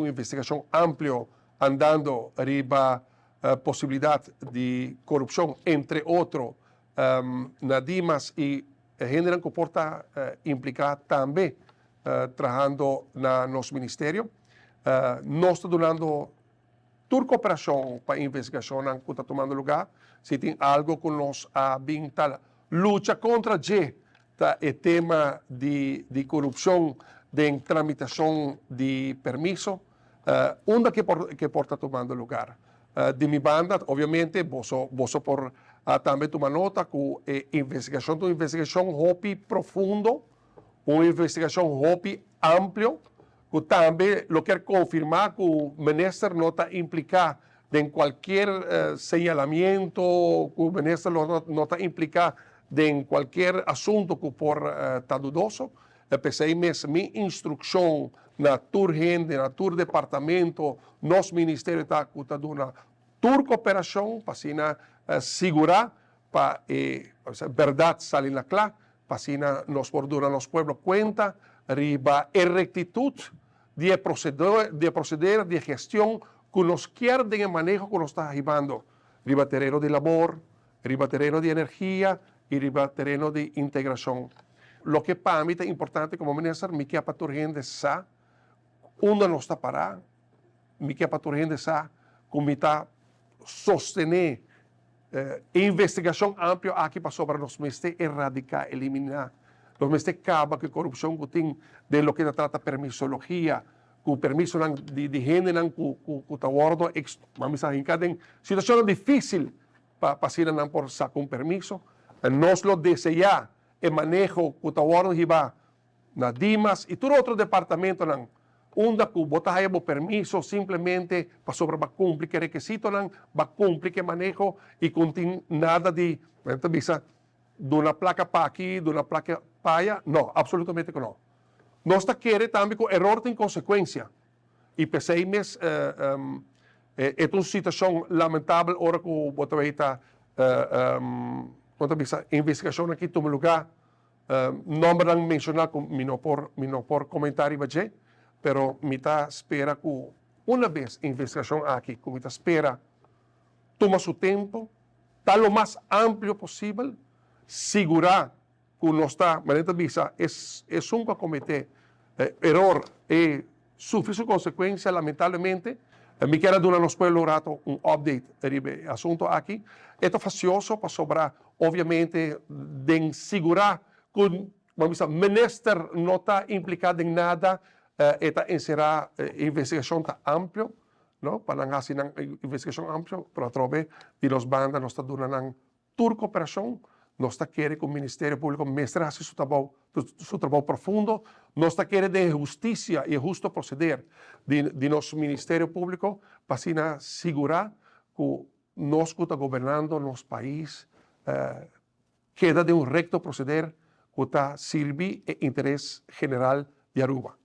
Una investigación amplia andando arriba posibilidad de corrupción, entre otros, Nadimas y generan comporta implicar también trabajando en los ministerios. Nós está dando toda cooperação para a investigação que está tomando lugar. Se tem algo que nós vintal luta contra o tema de corrupção, de tramitação de permisso, onde que está tomando lugar. De minha banda, obviamente, vou por também tomar nota que a investigação hopi profundo, uma investigação hopi ampla, que também lo quero confirmar que o ministro não está implicado em qualquer señalamiento, que o ministro não está implicado em qualquer assunto que por está dudoso. Pensei mesmo, minha instrução na tur gente, na tur departamento, nos ministérios está dando tur cooperação para assim segurar para a verdade sair na clara, para assim nos por durar nos pueblos conta, riba a rectitud de proceder de gestão que nos quer de manejo que nos está arribando. Riba terreno de labor, riba terreno de energia e riba terreno de integração. Lo que para mim é importante como ministro, me quer para a gente saber onde nós está parado, me quer para a gente saber como está sostener investigação ampla aqui para sobre nós mesmos erradicar, eliminar. Nós mesmos acaba que a corrupção que tem de lo que trata permisologia, com permisso de gente que está guardo, vamos a hincar em situação difícil para se não por sacar um permisso, nós lo desejar o manejo que está guardo e vai na Dimas e todo outro departamento não, onde que botar aí o permisso simplesmente para sobre vai cumprir que requisito não, vai cumprir que manejo e não tem nada de, de uma placa para aqui, de uma placa para allá, não, absolutamente que não. Nós queremos também que o erro tem consequência. E pensei mesmo, é uma situação lamentável, hora que o Botaveita, a investigação aqui toma lugar, não vou mencionar, não por comentário, mas me está espera que uma vez a investigação aqui, como está espera, toma seu tempo, está o mais amplo possível, segurar que não está, mas é um cometer erro e sofre sua consequência, lamentavelmente. Me quero dar nos pueblos rato um update do assunto aqui. É facioso para sobrar, obviamente, de segurar que o ministro não está implicado em nada, encerrar a investigação ampla, não? Para não fazer uma investigação ampla, para através de los bandas, nós está dando toda cooperação. Nós está querendo que o Ministério Público mestre seu trabalho profundo. Nós está querendo de justiça e justo proceder de nosso Ministério Público para assim assegurar que nós que está governando nosso país queda de recto proceder que está servir o interesse geral de Aruba.